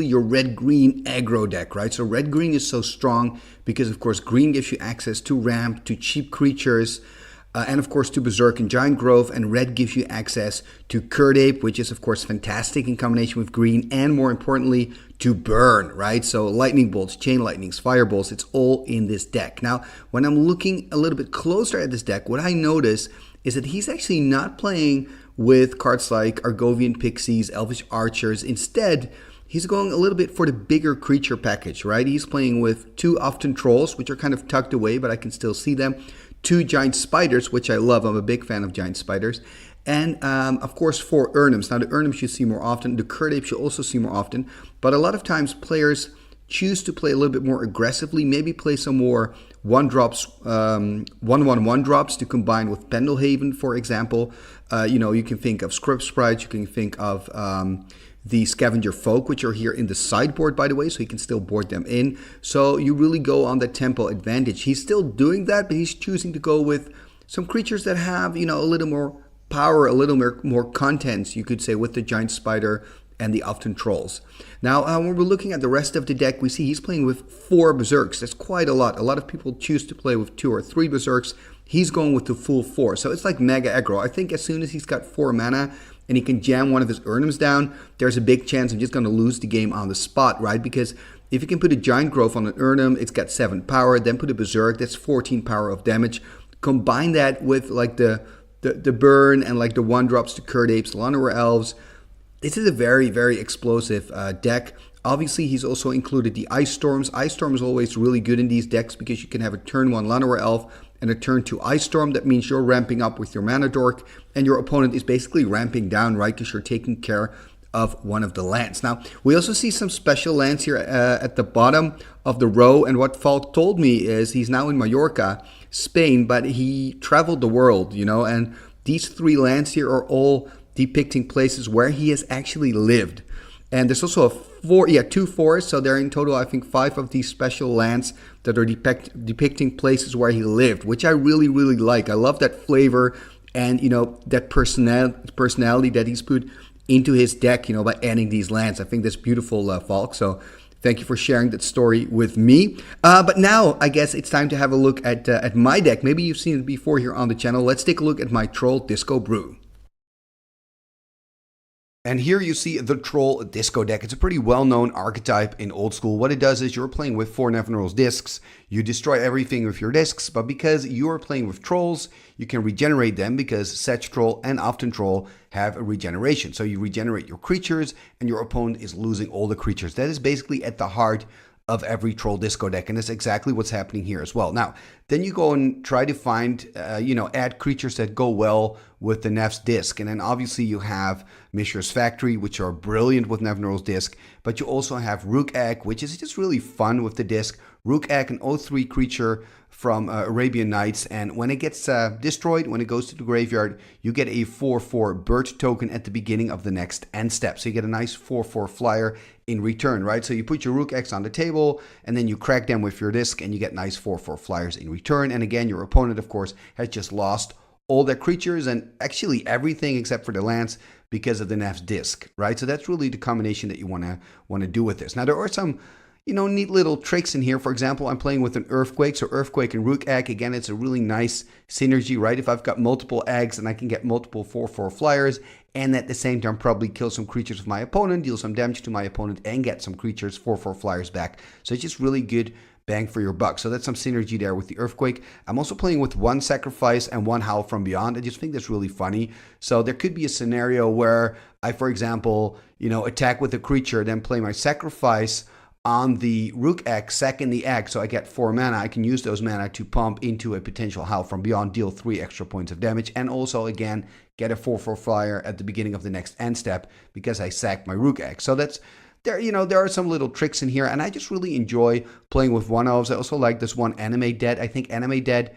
your red-green aggro deck, right? So red-green is so strong because, of course, green gives you access to ramp, to cheap creatures, and of course to Berserk and Giant Growth, and red gives you access to Curd Ape, which is of course fantastic in combination with green, and more importantly to burn, right? So lightning bolts, chain lightnings, fireballs, it's all in this deck. Now, when I'm looking a little bit closer at this deck, what I notice is that he's actually not playing with cards like Argovian Pixies, Elvish Archers. Instead, he's going a little bit for the bigger creature package, right? He's playing with 2 Often Trolls, which are kind of tucked away, but I can still see them. 2 Giant Spiders, which I love. I'm a big fan of Giant Spiders. And, of course, 4 Urnums. Now, the Urnums you see more often. The Curd Ape you also see more often. But a lot of times, players choose to play a little bit more aggressively. Maybe play some more 1-drops, 1/1 drops to combine with Pendelhaven, for example. You can think of Script Sprites. You can think of the Scavenger Folk, which are here in the sideboard, by the way, so you can still board them in. So you really go on the tempo advantage. He's still doing that, but he's choosing to go with some creatures that have, a little more power, a little more contents, you could say, with the Giant Spider and the Often Trolls. Now, when we're looking at the rest of the deck, we see he's playing with 4 Berserks. That's quite a lot. A lot of people choose to play with 2 or 3 Berserks. He's going with the full 4. So it's like mega aggro. I think as soon as he's got 4 mana and he can jam one of his Urnums down, there's a big chance I'm just going to lose the game on the spot, right? Because if you can put a Giant Growth on an Urnum, it's got 7 power. Then put a Berserk, that's 14 power of damage. Combine that with like the burn and like the 1-drops to Curd Apes, Llanowar Elves. This is a very, very explosive deck. Obviously, he's also included the Ice Storms. Ice Storm is always really good in these decks because you can have a turn 1 Llanowar Elf and a turn 2 Ice Storm. That means you're ramping up with your Mana Dork, and your opponent is basically ramping down, right? Because you're taking care of one of the lands. Now, we also see some special lands here at the bottom of the row, and what Falk told me is he's now in Mallorca, Spain, but he traveled the world, and these 3 lands here are all depicting places where he has actually lived. And there's also 2 forests, so there are in total, I think, 5 of these special lands that are depicting places where he lived, which I really, really like. I love that flavor and, that personality that he's put into his deck, by adding these lands. I think that's beautiful, Falk. So thank you for sharing that story with me. But now, I guess it's time to have a look at my deck. Maybe you've seen it before here on the channel. Let's take a look at my Troll Disco Brew. And here you see the Troll Disco deck. It's a pretty well-known archetype in old school. What it does is you're playing with 4 Nevinyrral's discs. You destroy everything with your discs, but because you're playing with trolls, you can regenerate them because Sedge Troll and Often Troll have a regeneration. So you regenerate your creatures and your opponent is losing all the creatures. That is basically at the heart of every Troll Disco deck, and that's exactly what's happening here as well. Now, then you go and try to find, add creatures that go well with the Nev's disc, and then obviously you have Mishra's Factory, which are brilliant with Nevinyrral's disc, but you also have Rook Egg, which is just really fun with the disc. Rook Egg, an 0/3 creature from Arabian Nights, and when it gets destroyed, when it goes to the graveyard, you get a 4/4 bird token at the beginning of the next end step. So you get a nice 4/4 flyer in return, right? So you put your Rook Eggs on the table, and then you crack them with your disc, and you get nice 4/4 flyers in return. And again, your opponent, of course, has just lost all their creatures and actually everything except for the lands because of the Nev's disc, right? So that's really the combination that you want to do with this. Now, there are some neat little tricks in here. For example, I'm playing with an Earthquake. So Earthquake and Rook Egg, again, it's a really nice synergy, right? If I've got multiple eggs and I can get multiple 4/4 flyers and at the same time probably kill some creatures with my opponent, deal some damage to my opponent and get some creatures 4/4 flyers back. So it's just really good bang for your buck. So that's some synergy there with the Earthquake. I'm also playing with 1 Sacrifice and 1 Howl from Beyond. I just think that's really funny. So there could be a scenario where I, for example, attack with a creature, then play my Sacrifice on the Rook Egg, second the egg, so I get 4 mana. I can use those mana to pump into a potential Howl from Beyond, deal 3 extra points of damage, and also, again, get a 4/4 flyer at the beginning of the next end step because I sacked my Rook Egg. So that's there are some little tricks in here, and I just really enjoy playing with 1/0s. I also like this one Animate Dead. I think Animate Dead,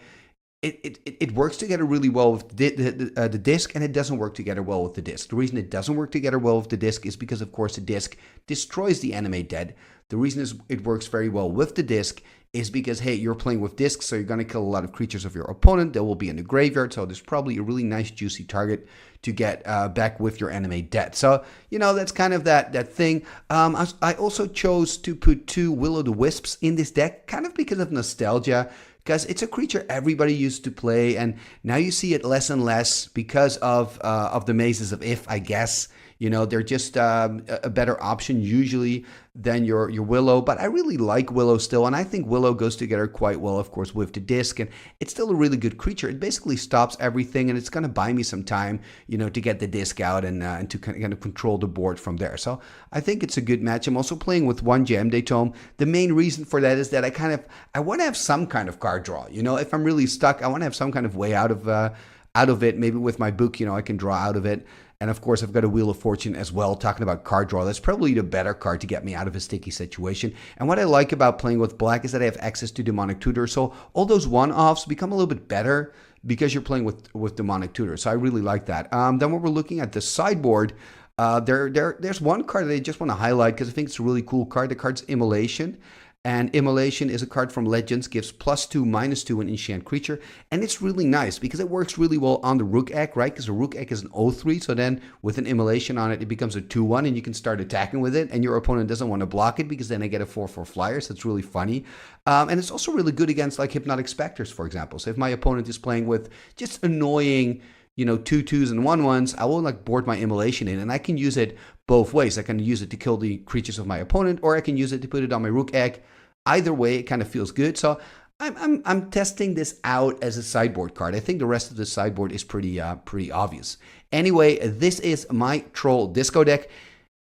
it works together really well with the disc, and it doesn't work together well with the disc. The reason it doesn't work together well with the disc is because, of course, the disc destroys the Animate Dead. The reason is it works very well with the disc is because, hey, you're playing with discs, so you're going to kill a lot of creatures of your opponent that will be in the graveyard, so there's probably a really nice juicy target to get back with your enemy dead. So, you know, that's kind of that thing. I also chose to put 2 Will-O-the-Wisps in this deck, kind of because of nostalgia, because it's a creature everybody used to play, and now you see it less and less because of the Mazes of If, I guess. You know, they're just a better option usually than your Willow. But I really like Willow still, and I think Willow goes together quite well, of course, with the disc. And it's still a really good creature. It basically stops everything, and it's going to buy me some time, you know, to get the disc out and to kind of control the board from there. So I think it's a good match. I'm also playing with 1 Jam Day Tome. The main reason for that is that I want to have some kind of card draw. You know, if I'm really stuck, I want to have some kind of way out of it. Maybe with my book, you know, I can draw out of it. And of course, I've got a Wheel of Fortune as well, talking about card draw. That's probably the better card to get me out of a sticky situation. And what I like about playing with black is that I have access to Demonic Tutor. So all those one-offs become a little bit better because you're playing with Demonic Tutor. So I really like that. Then when we're looking at the sideboard, there's one card that I just want to highlight because I think it's a really cool card. The card's Immolation. And Immolation is a card from Legends, gives +2/-2 an enchant creature. And it's really nice because it works really well on the Rook Egg, right? Because the Rook Egg is an 0/3. So then with an Immolation on it, it becomes a 2/1 and you can start attacking with it. And your opponent doesn't want to block it because then they get a 4/4 flyer. So it's really funny. And it's also really good against like Hypnotic Specters, for example. So if my opponent is playing with just annoying, you know, 2/2s and 1/1s, I will like board my Immolation in, and I can use it both ways. I can use it to kill the creatures of my opponent, or I can use it to put it on my Rook Egg. Either way, it kind of feels good. So I'm testing this out as a sideboard card. I think the rest of the sideboard is pretty obvious. Anyway, this is my Troll Disco deck,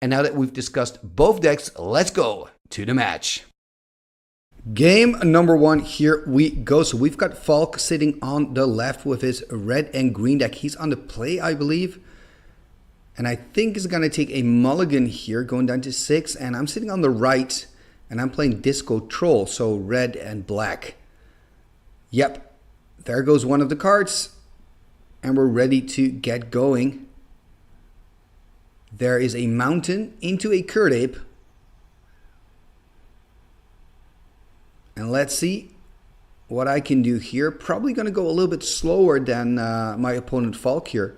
and now that we've discussed both decks, let's go to the match. Game number 1, here we go. So we've got Falk sitting on the left with his red and green deck. He's on the play, I believe. And I think he's going to take a mulligan here, going down to 6. And I'm sitting on the right, and I'm playing Disco Troll, so red and black. Yep, there goes one of the cards. And we're ready to get going. There is a mountain into a Curd Ape. And let's see what I can do here. Probably going to go a little bit slower than my opponent Falk here.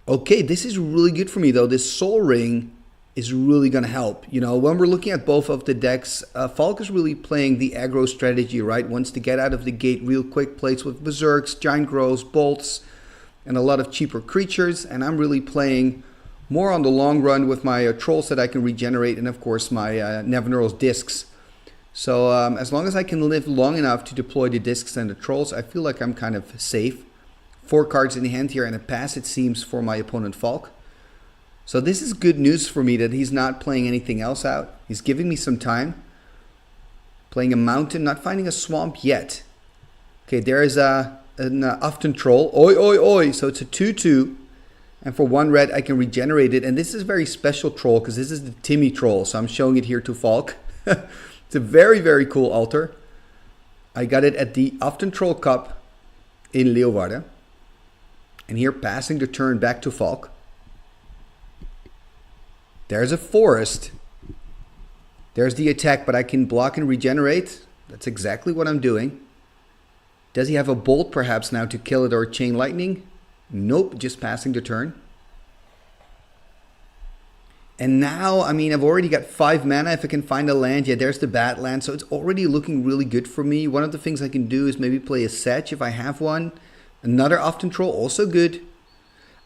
Okay, this is really good for me though. This Soul Ring is really going to help. You know, when we're looking at both of the decks, Falk is really playing the aggro strategy, right? Wants to get out of the gate real quick, plays with Berserks, Giant Growths, Bolts, and a lot of cheaper creatures. And I'm really playing more on the long run with my Trolls that I can regenerate, and of course my Nevinyrral's Discs. So as long as I can live long enough to deploy the Discs and the Trolls, I feel like I'm kind of safe. 4 cards in the hand here and a pass, it seems, for my opponent Falk. So this is good news for me that he's not playing anything else out. He's giving me some time. Playing a mountain, not finding a swamp yet. Okay, there is an Ufton Troll. Oi, oi, oi. So it's a 2/2. And for 1 red, I can regenerate it. And this is a very special troll because this is the Timmy Troll. So I'm showing it here to Falk. It's a very, very cool altar. I got it at the Ufton Troll Cup in Leeuwarden. And here, passing the turn back to Falk. There's a forest. There's the attack, but I can block and regenerate. That's exactly what I'm doing. Does he have a bolt perhaps now to kill it or chain lightning? Nope, just passing the turn. And now, I mean, I've already got 5 mana. If I can find a land, yeah, there's the Badland. So it's already looking really good for me. One of the things I can do is maybe play a Sedge if I have one. Another Ufton Troll, also good.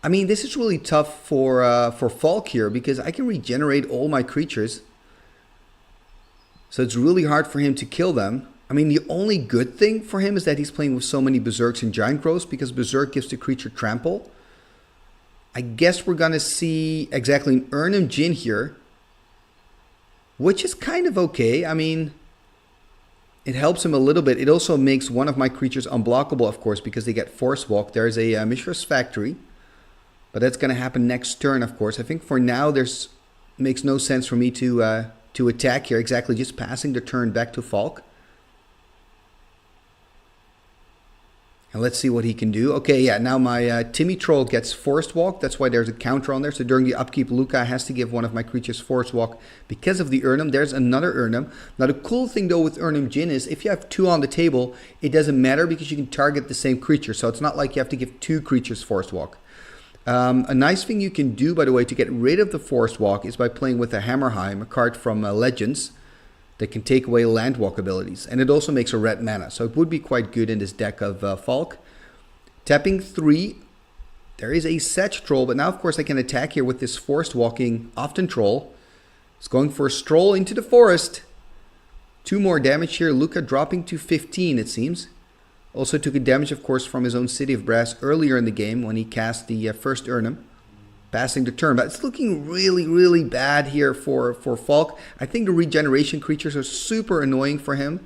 I mean, this is really tough for Falk here because I can regenerate all my creatures. So it's really hard for him to kill them. I mean, the only good thing for him is that he's playing with so many Berserks and Giant Growths because Berserk gives the creature trample. I guess we're going to see exactly an Urnham Djinn here, which is kind of okay. I mean, it helps him a little bit. It also makes one of my creatures unblockable, of course, because they get Force Walk. There's a Mishra's Factory, but that's going to happen next turn, of course. I think for now, makes no sense for me to attack here. Exactly, just passing the turn back to Falk. And let's see what he can do. Okay, yeah, now my Timmy Troll gets Forest Walk. That's why there's a counter on there. So during the upkeep, Luca has to give one of my creatures Forest Walk because of the Urnum. There's another Urnum. Now, the cool thing, though, with Urnum Djinn is if you have 2 on the table, it doesn't matter because you can target the same creature. So it's not like you have to give 2 creatures Forest Walk. A nice thing you can do, by the way, to get rid of the Forest Walk is by playing with a Hammerheim, a card from Legends, that can take away land walk abilities. And it also makes a red mana. So it would be quite good in this deck of Falk. Tapping 3. There is a Sedge Troll. But now, of course, I can attack here with this Forest Walking Often Troll. It's going for a stroll into the forest. 2 more damage here. Luca dropping to 15, it seems. Also took a damage, of course, from his own City of Brass earlier in the game when he cast the first Urnum. Passing the turn, but it's looking really, really bad here for Falk. I think the regeneration creatures are super annoying for him.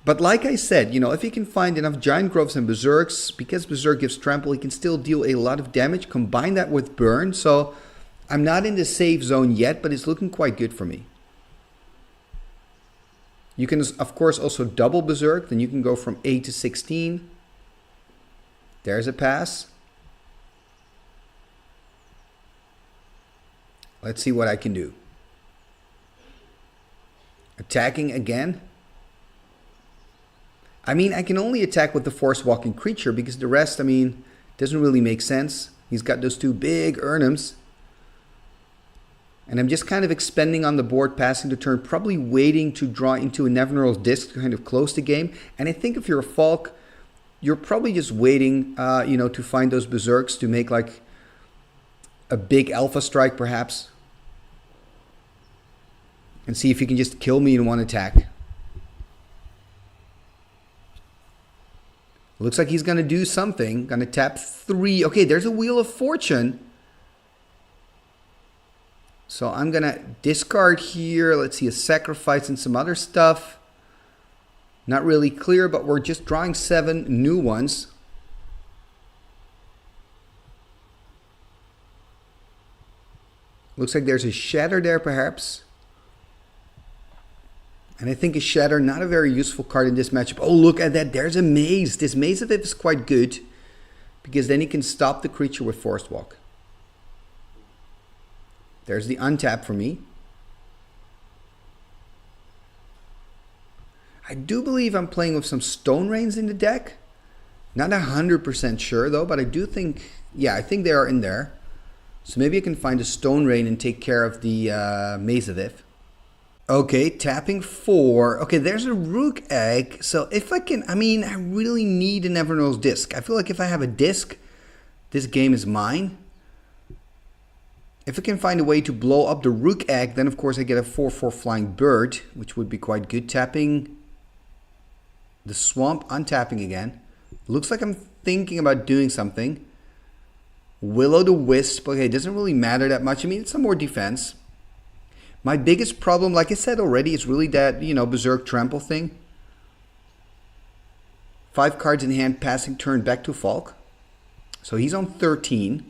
But like I said, you know, if he can find enough Giant Groves and Berserks, because Berserk gives trample, he can still deal a lot of damage. Combine that with Burn, so I'm not in the safe zone yet, but it's looking quite good for me. You can, of course, also double Berserk, then you can go from 8 to 16. There's a pass. Let's see what I can do. Attacking again. I mean, I can only attack with the Forest Walking creature because the rest, I mean, doesn't really make sense. He's got those 2 big Urnums. And I'm just kind of expending on the board, passing the turn, probably waiting to draw into a Nevinyrral's Disc to kind of close the game. And I think if you're a Falk, you're probably just waiting, you know, to find those Berserks to make like a big Alpha Strike perhaps. And see if you can just kill me in one attack. Looks like he's going to do something. Going to tap 3. Okay, there's a Wheel of Fortune. So I'm going to discard here. Let's see, a sacrifice and some other stuff. Not really clear, but we're just drawing 7 new ones. Looks like there's a Shatter there, perhaps. And I think a Shatter, not a very useful card in this matchup. Oh, look at that. There's a Maze. This Maze of it is quite good, because then he can stop the creature with Forest Walk. There's the untap for me. I do believe I'm playing with some Stone Rains in the deck. Not 100% sure, though, but I do think, yeah, I think they are in there. So maybe I can find a Stone Rain and take care of the Maze of If. Okay, tapping 4. Okay, there's a Rook Egg. So if I can, I mean, I really need a Nevinyrral's Disc. I feel like if I have a disc, this game is mine. If I can find a way to blow up the Rook Egg, then of course I get a 4/4 Flying Bird, which would be quite good. Tapping the Swamp, untapping again. Looks like I'm thinking about doing something. Will-O-the-Wisp. Okay, it doesn't really matter that much. I mean, it's some more defense. My biggest problem, like I said already, is really that, you know, Berserk Trample thing. 5 cards in hand, passing turn back to Falk. So he's on 13.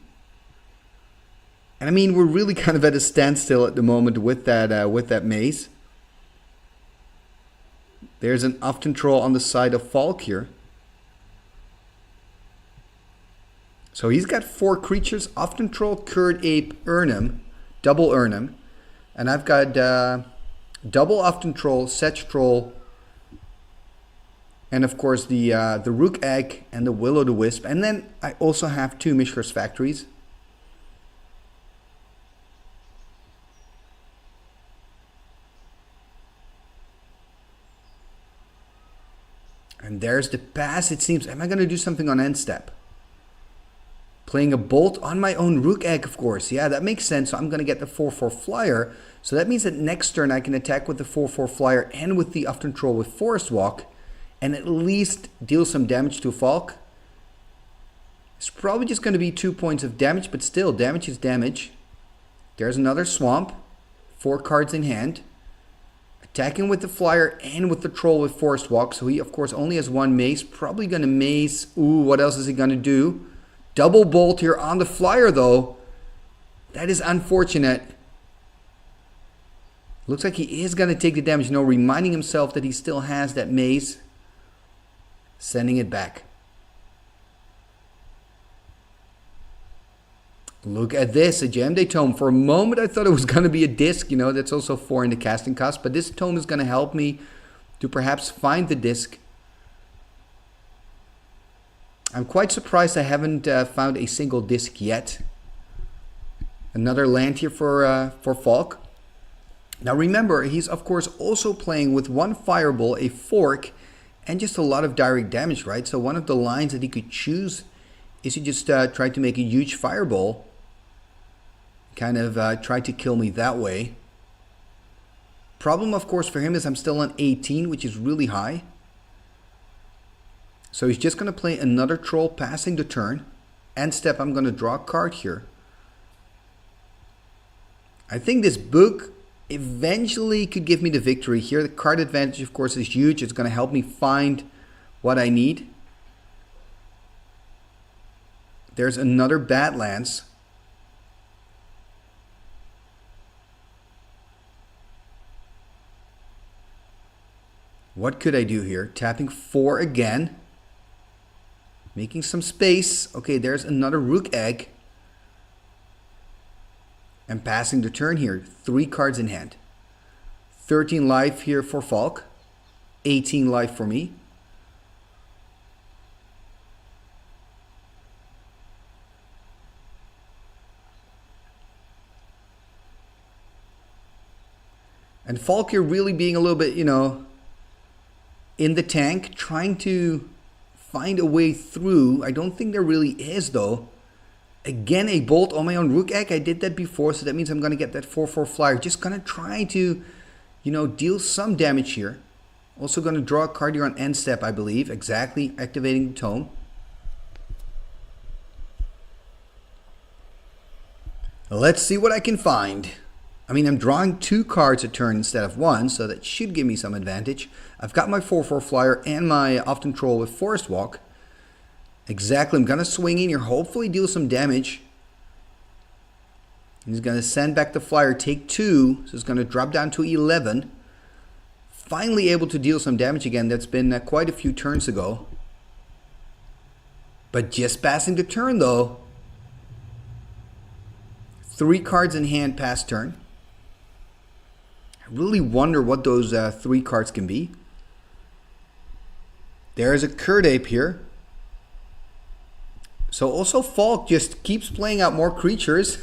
And I mean, we're really kind of at a standstill at the moment with that Maze. There's an Often Troll on the side of Falk here. So he's got 4 creatures: Often Troll, Curd Ape, Urnum, double Urnum. And I've got double Often Troll, Sedge Troll, and of course the Rook Egg and the Will-O-the-Wisp. And then I also have 2 Mishra's Factories. And there's the pass, it seems. Am I going to do something on end step? Playing a Bolt on my own Rook Egg, of course. Yeah, that makes sense. So I'm going to get the 4/4 Flyer. So that means that next turn I can attack with the 4/4 Flyer and with the Often Troll with Forest Walk, and at least deal some damage to Falk. It's probably just going to be 2 points of damage, but still, damage is damage. There's another Swamp. 4 cards in hand. Attacking with the Flyer and with the Troll with Forest Walk. So he, of course, only has 1 Mace. Probably going to Mace. Ooh, what else is he going to do? Double Bolt here on the Flyer, though. That is unfortunate. Looks like he is going to take the damage. No, reminding himself that he still has that Mace. Sending it back. Look at this, a Gem-Day Tome. For a moment, I thought it was going to be a disc. You know, that's also 4 in the casting cost. But this tome is going to help me to perhaps find the disc. I'm quite surprised I haven't found a single disc yet. Another land here for Falk. Now remember, he's of course also playing with 1 Fireball, a Fork, and just a lot of direct damage, right? So one of the lines that he could choose is to just try to make a huge Fireball. Kind of try to kill me that way. Problem, of course, for him is I'm still on 18, which is really high. So he's just going to play another Troll passing the turn. End step, I'm going to draw a card here. I think this book eventually could give me the victory here. The card advantage, of course, is huge. It's going to help me find what I need. There's another Badlands. What could I do here? Tapping 4 again. Making some space. Okay, there's another Rook Egg. And passing the turn here. 3 cards in hand. 13 life here for Falk. 18 life for me. And Falk here really being a little bit, you know, in the tank, trying to find a way through. I don't think there really is, though. Again, a bolt on my own Rook Egg. I did that before, so that means I'm going to get that 4/4 flyer. Just going to try to, you know, deal some damage here. Also going to draw a card here on end step, I believe. Exactly, activating the tome. Let's see what I can find. I mean, I'm drawing 2 cards a turn instead of 1, so that should give me some advantage. I've got my 4/4 flyer and my Often Troll with Forest Walk. Exactly, I'm going to swing in here, hopefully deal some damage. He's going to send back the flyer, take 2, so it's going to drop down to 11. Finally able to deal some damage again. That's been quite a few turns ago. But just passing the turn, though. 3 cards in hand past turn. I really wonder what those 3 cards can be. There's a Curd Ape here. So also Falk just keeps playing out more creatures.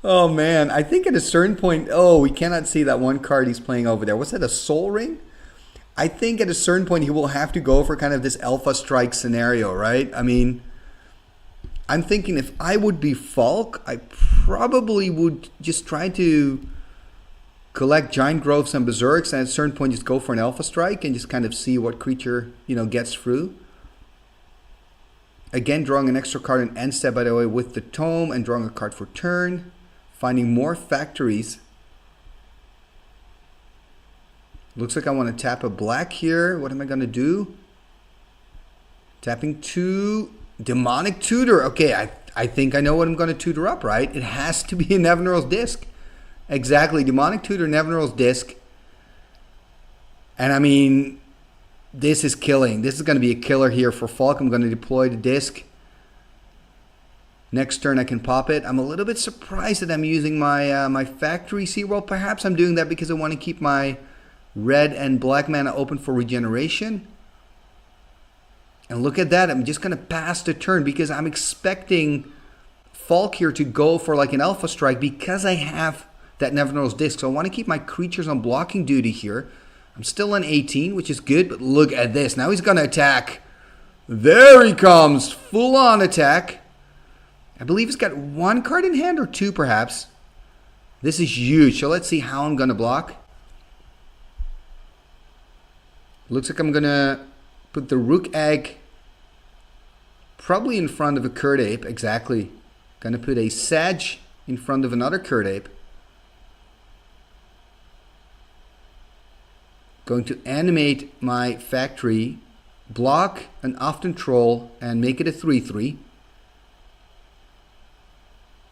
Oh man, I think at a certain point, oh, we cannot see that one card he's playing over there. Was that a Soul Ring? I think at a certain point he will have to go for kind of this Alpha Strike scenario, right? I mean, I'm thinking if I would be Falk, I probably would just try to collect Giant Growths and Berserks, and at a certain point just go for an Alpha Strike and just kind of see what creature, you know, gets through. Again, drawing an extra card in end step, by the way, with the tome, and drawing a card for turn. Finding more factories. Looks like I want to tap a black here. What am I going to do? Tapping 2. Demonic Tutor. Okay, I think I know what I'm going to tutor up, right? It has to be a Nevinyrral's Disc. Exactly, Demonic Tutor, Nevinyrral's Disc. And I mean, this is killing. This is going to be a killer here for Falk. I'm going to deploy the disc. Next turn I can pop it. I'm a little bit surprised that I'm using my my factory seed. Well, perhaps I'm doing that because I want to keep my red and black mana open for regeneration. And look at that. I'm just going to pass the turn because I'm expecting Falk here to go for like an Alpha Strike because I have that Nevinyrral's Disc. So I want to keep my creatures on blocking duty here. I'm still on 18, which is good, but look at this. Now he's going to attack. There he comes. Full on attack. I believe he's got 1 card in hand or 2 perhaps. This is huge. So let's see how I'm going to block. Looks like I'm going to put the Rook Egg probably in front of a Curd Ape. Exactly. Going to put a Sedge in front of another Curd Ape. Going to animate my factory, block an Often Troll, and make it a 3/3.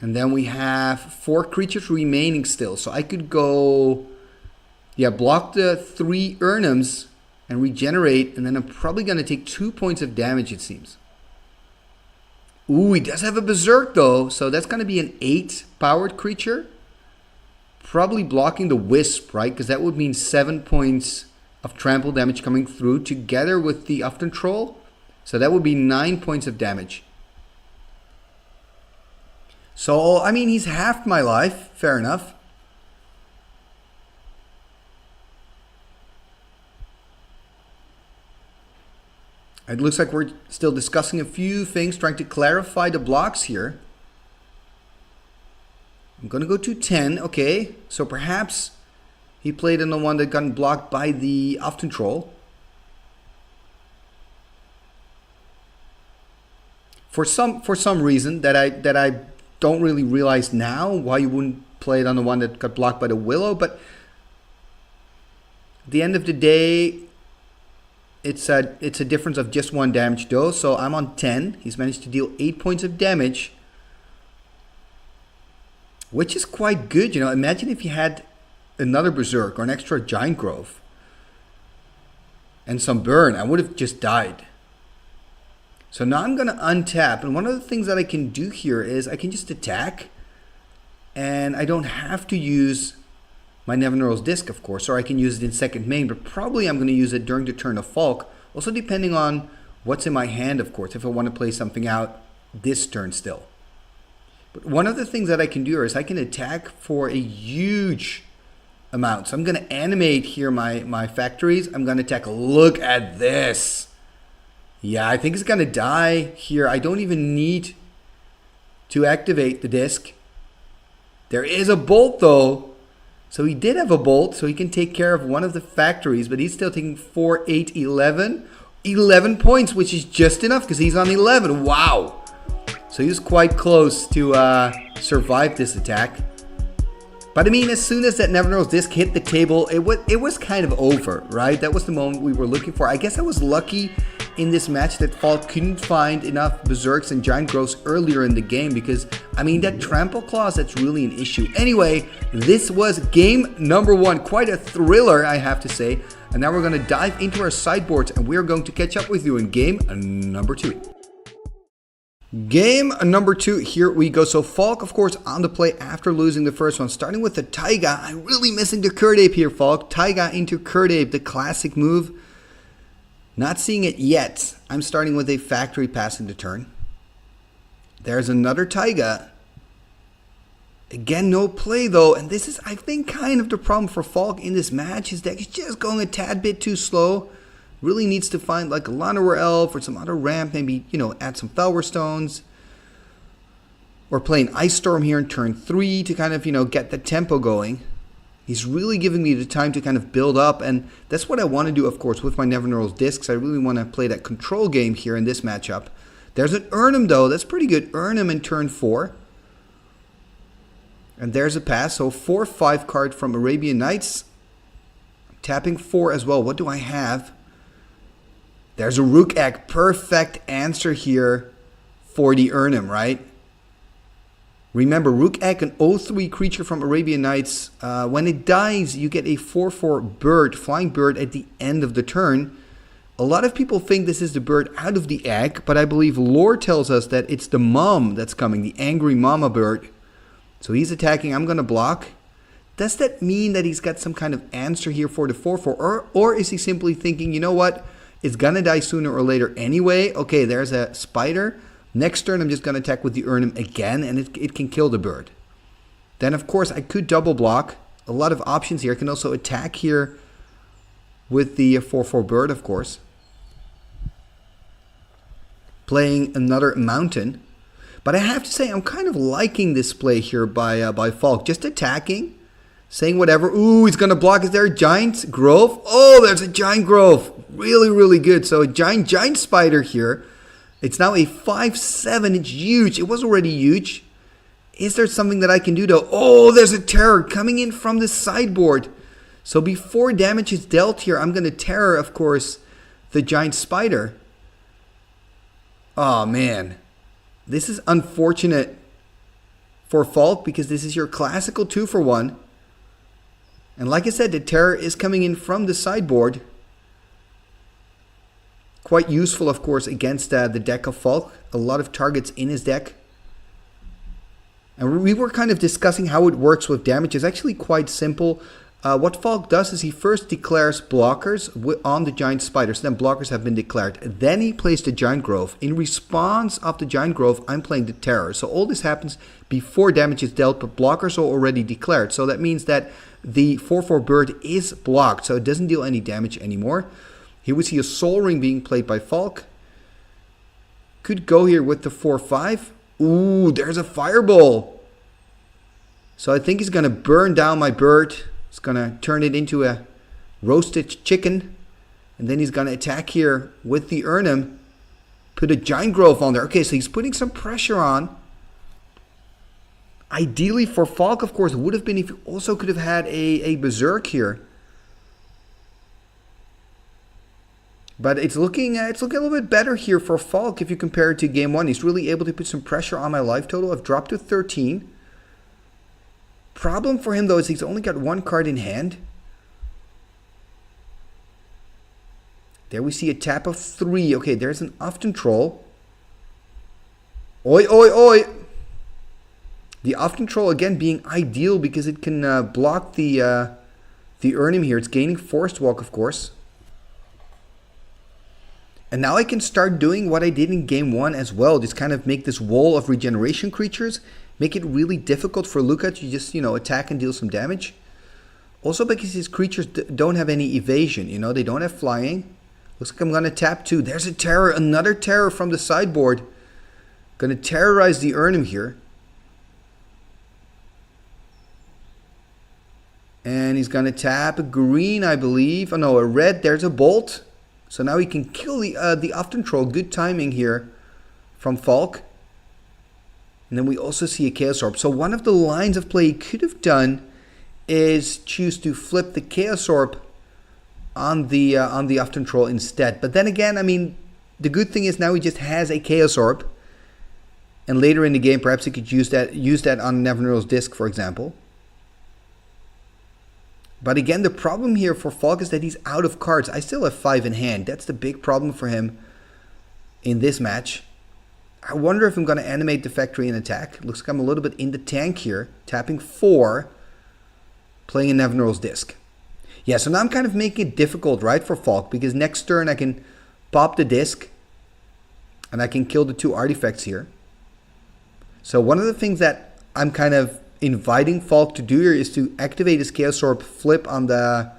And then we have 4 creatures remaining still. So I could go, yeah, block the 3 Urnums and regenerate. And then I'm probably going to take 2 points of damage, it seems. Ooh, he does have a Berserk though, so that's going to be an 8 powered creature. Probably blocking the Wisp, right? Because that would mean 7 points of trample damage coming through together with the Often Troll. So that would be 9 points of damage. So, I mean, he's halved my life. Fair enough. It looks like we're still discussing a few things, trying to clarify the blocks here. I'm going to go to 10. Okay, so perhaps he played on the one that got blocked by the Often Troll. For some reason that I don't really realize now why you wouldn't play it on the one that got blocked by the Willow, but at the end of the day, it's a difference of just 1 damage though. So I'm on 10. He's managed to deal 8 points of damage, which is quite good. You know, imagine if you had another Berserk or an extra Giant Growth and some burn, I would have just died. So now I'm going to untap, and one of the things that I can do here is I can just attack, and I don't have to use my Nevinyrral's Disc, of course, or I can use it in second main, but probably I'm going to use it during the turn of Falk, also depending on what's in my hand, of course, if I want to play something out this turn still. But one of the things that I can do is I can attack for a huge amount. So I'm going to animate here my factories. I'm going to attack. Look at this. Yeah, I think it's going to die here. I don't even need to activate the disc. There is a bolt though. So he did have a bolt, so he can take care of one of the factories, but he's still taking 4, 8, 11. 11 points, which is just enough because he's on 11. Wow. So he was quite close to survive this attack. But I mean, as soon as that Nevinyrral's Disc hit the table, it was kind of over, right? That was the moment we were looking for. I guess I was lucky in this match that Falk couldn't find enough Berserks and Giant Growths earlier in the game, because, I mean, that Trample Clause, that's really an issue. Anyway, this was game number 1. Quite a thriller, I have to say. And now we're going to dive into our sideboards, and we're going to catch up with you in game number 2. Game number 2, here we go. So Falk, of course, on the play after losing the first one. Starting with the Taiga. I'm really missing the Kurdape here, Falk. Taiga into Kurdape, the classic move. Not seeing it yet. I'm starting with a Factory pass into turn. There's another Taiga. Again, no play though. And this is, I think, kind of the problem for Falk in this match. His deck is just going a tad bit too slow. Really needs to find like a Llanowar Elf or some other ramp. Maybe, you know, add some Felwar Stones. Or play an Ice Storm here in turn 3 to kind of, you know, get the tempo going. He's really giving me the time to kind of build up, and that's what I want to do, of course, with my Nevinyrral's Discs. I really want to play that control game here in this matchup. There's an Urnham, though. That's pretty good. Urnham in turn 4. And there's a pass. So 4/5 card from Arabian Nights. Tapping 4 as well. What do I have? There's a Rook-Egg. Perfect answer here for the Urnham, right? Remember, Rook-Egg, an 0/3 creature from Arabian Nights. When it dies, you get a 4/4 bird, flying bird at the end of the turn. A lot of people think this is the bird out of the egg, but I believe lore tells us that it's the mom that's coming, the angry mama bird. So he's attacking. I'm going to block. Does that mean that he's got some kind of answer here for the 4/4? Or is he simply thinking, you know what? It's going to die sooner or later anyway. Okay, there's a spider. Next turn, I'm just going to attack with the Urnham again, and it can kill the bird. Then, of course, I could double block. A lot of options here. I can also attack here with the 4/4 bird, of course. Playing another mountain. But I have to say, I'm kind of liking this play here by Falk. Just attacking, saying whatever. Ooh, he's going to block. Is there a Giant Growth? Oh, there's a Giant Growth. Really, really good. So a giant spider here. It's now a 5/7. It's huge. It was already huge. Is there something that I can do though? Oh, there's a terror coming in from the sideboard. So before damage is dealt here, I'm going to terror, of course, the giant spider. Oh, man. This is unfortunate for Falk because this is your classical 2-for-1. And like I said, the terror is coming in from the sideboard. Quite useful, of course, against the deck of Falk. A lot of targets in his deck. And we were kind of discussing how it works with damage. It's actually quite simple. What Falk does is he first declares blockers on the giant spiders. Then blockers have been declared. Then he plays the giant growth. In response of the giant growth, I'm playing the terror. So all this happens before damage is dealt, but blockers are already declared. So that means that the 4/4 bird is blocked, so it doesn't deal any damage anymore. Here we see a Soul Ring being played by Falk. Could go here with the 4/5. Ooh, there's a Fireball. So I think he's going to burn down my bird. He's going to turn it into a roasted chicken. And then he's going to attack here with the Urnum. Put a giant growth on there. Okay, so he's putting some pressure on. Ideally for Falk, of course, would have been if he also could have had a Berserk here. But it's looking a little bit better here for Falk if you compare it to game 1. He's really able to put some pressure on my life total. I've dropped to 13. Problem for him, though, is he's only got one card in hand. There we see a tap of 3. Okay, there's an Often Troll. Oi, oi, oi! The Often Troll, again, being ideal because it can block the Urnum here. It's gaining Forest Walk, of course. And now I can start doing what I did in game 1 as well. Just kind of make this wall of regeneration creatures. Make it really difficult for Luca to just, attack and deal some damage. Also because his creatures don't have any evasion, they don't have flying. Looks like I'm going to tap 2. There's a Terror, another Terror from the sideboard. Going to terrorize the Urnum here. And he's going to tap a green, I believe. Oh no, a red. There's a Bolt. So now he can kill the Often Troll. Good timing here from Falk. And then we also see a Chaos Orb. So one of the lines of play he could have done is choose to flip the Chaos Orb on the Often Troll instead. But then again, I mean, the good thing is now he just has a Chaos Orb. And later in the game, perhaps he could use that on Nevinyrral's Disc, for example. But again, the problem here for Falk is that he's out of cards. I still have 5 in hand. That's the big problem for him in this match. I wonder if I'm going to animate the factory and attack. Looks like I'm a little bit in the tank here. Tapping 4. Playing a Nevinyrral's Disc. Yeah, so now I'm kind of making it difficult, right, for Falk. Because next turn I can pop the Disc. And I can kill the 2 artifacts here. So one of the things that I'm kind of inviting Falk to do here is to activate his Chaos Orb, flip on the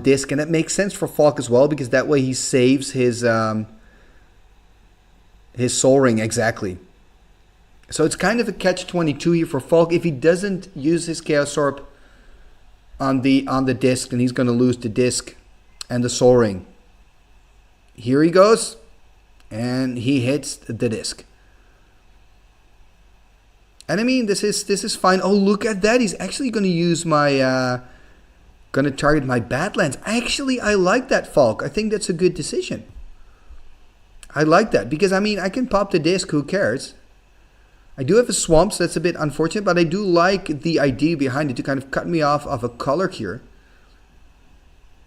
Disc. And that makes sense for Falk as well. Because that way he saves his Soul Ring, exactly. So it's kind of a catch-22 here for Falk. If he doesn't use his Chaos Orb on the Disc, then he's going to lose the Disc and the Soul Ring. Here he goes, and he hits the Disc. And I mean, this is fine. Oh, look at that! He's actually going to use my, going to target my Badlands. Actually, I like that, Falk. I think that's a good decision. I like that because, I mean, I can pop the Disc, who cares? I do have a Swamp, so that's a bit unfortunate, but I do like the idea behind it to kind of cut me off of a color here.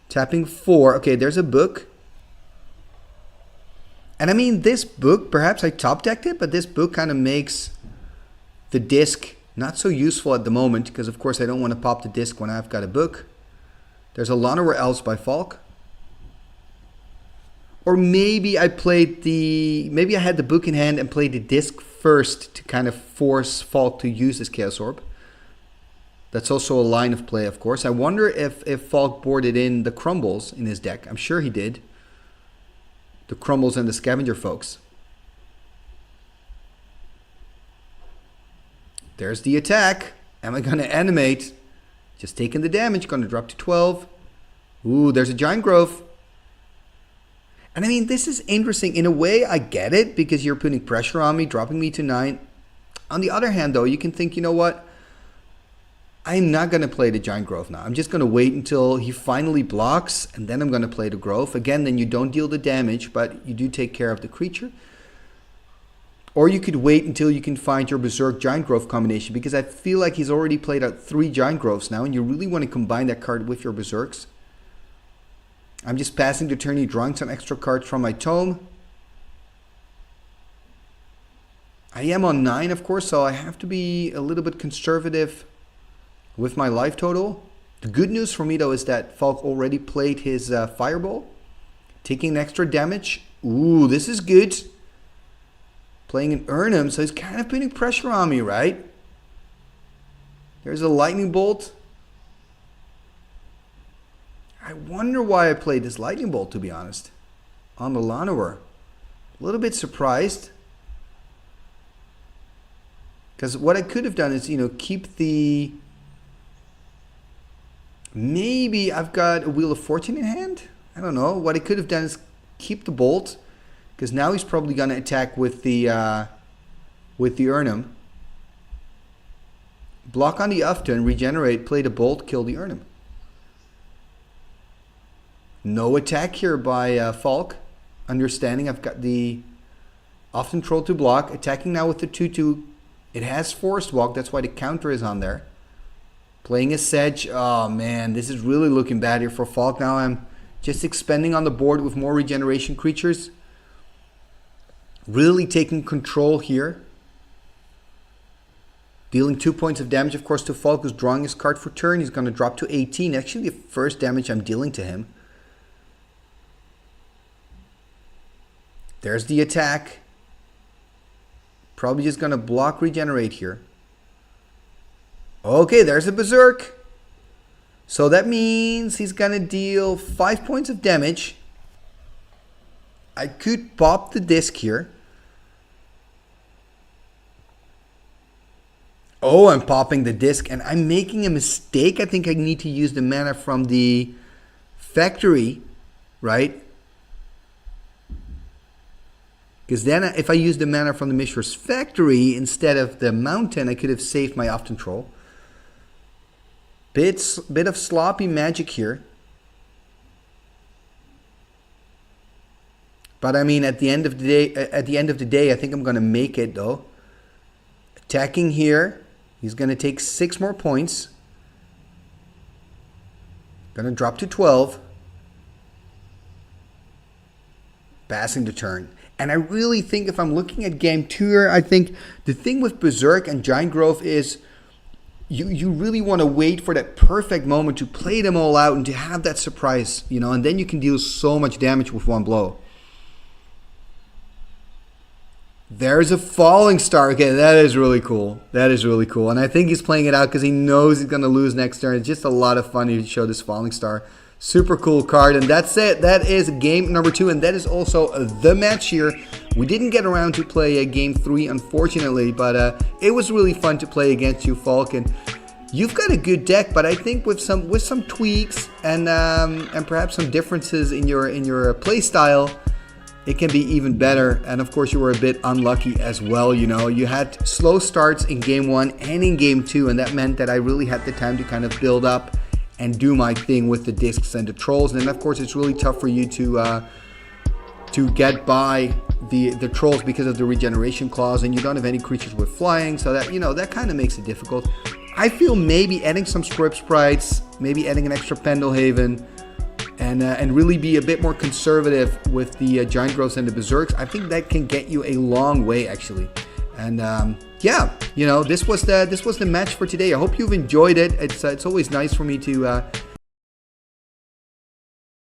Tapping 4. Okay, there's a Book. And I mean, this Book, perhaps I top decked it, but this Book kind of makes the Disc not so useful at the moment because, of course, I don't want to pop the Disc when I've got a Book. There's a Nowhere Else by Falk. Or maybe I played maybe I had the Book in hand and played the Disc first to kind of force Falk to use his Chaos Orb. That's also a line of play, of course. I wonder if Falk boarded in the Crumbles in his deck. I'm sure he did. The Crumbles and the Scavenger folks. There's the attack. Am I going to animate? Just taking the damage. Going to drop to 12. Ooh, there's a Giant Growth. And I mean, this is interesting. In a way, I get it because you're putting pressure on me, dropping me to 9. On the other hand, though, you can think, you know what? I'm not going to play the Giant Growth now. I'm just going to wait until he finally blocks, and then I'm going to play the Growth. Again, then you don't deal the damage, but you do take care of the creature. Or you could wait until you can find your Berserk Giant Growth combination, because I feel like he's already played out 3 Giant Growths now, and you really want to combine that card with your Berserks. I'm just passing the turn, drawing some extra cards from my tome. I am on 9, of course, so I have to be a little bit conservative with my life total. The good news for me, though, is that Falk already played his Fireball, taking extra damage. Ooh, this is good. Playing an Urnham, so he's kind of putting pressure on me, right? There's a Lightning Bolt. I wonder why I played this Lightning Bolt, to be honest, on the Llanowar. A little bit surprised. Because what I could have done is, you know, keep the... Maybe I've got a Wheel of Fortune in hand? I don't know. What I could have done is keep the Bolt. Because now he's probably going to attack with the Urnham. Block on the Ufton, regenerate, play the Bolt, kill the Urnham. No attack here by Falk. Understanding I've got the Ufton Troll to block. Attacking now with the 2/2. It has Forest Walk, that's why the counter is on there. Playing a Sedge. Oh man, this is really looking bad here for Falk. Now I'm just expanding on the board with more regeneration creatures. Really taking control here. Dealing 2 points of damage, of course, to Falk, who's drawing his card for turn. He's going to drop to 18. Actually, the first damage I'm dealing to him. There's the attack. Probably just going to block regenerate here. Okay, there's a Berserk. So that means he's going to deal 5 points of damage. I could pop the disc here. Oh, I'm popping the disc and I'm making a mistake. I think I need to use the mana from the factory, right? Because then if I use the mana from the Mishra's factory instead of the mountain, I could have saved my Ufton Troll. Bit of sloppy magic here. But I mean, at the end of the day, I think I'm going to make it though. Attacking here. He's going to take 6 more points. Going to drop to 12. Passing the turn. And I really think if I'm looking at game 2 here, I think the thing with Berserk and Giant Growth is you really want to wait for that perfect moment to play them all out and to have that surprise, you know, and then you can deal so much damage with one blow. There's a Falling Star. Okay, that is really cool. That is really cool. And I think he's playing it out because he knows he's going to lose next turn. It's just a lot of fun to show this Falling Star. Super cool card. And that's it. That is game number 2. And that is also the match here. We didn't get around to play game 3, unfortunately. But it was really fun to play against you, Falk. And you've got a good deck. But I think with some tweaks and perhaps some differences in your play style, it can be even better. And of course you were a bit unlucky as well. You know, you had slow starts in game 1 and in game 2, and that meant that I really had the time to kind of build up and do my thing with the discs and the trolls. And then of course it's really tough for you to get by the trolls because of the regeneration clause, and you don't have any creatures with flying, so that, you know, that kind of makes it difficult. I feel maybe adding some script sprites, maybe adding an extra Pendelhaven, and really be a bit more conservative with the Giant Growths and the Berserks. I think that can get you a long way, actually. And yeah, you know, this was the match for today. I hope you've enjoyed it. It's always nice for me to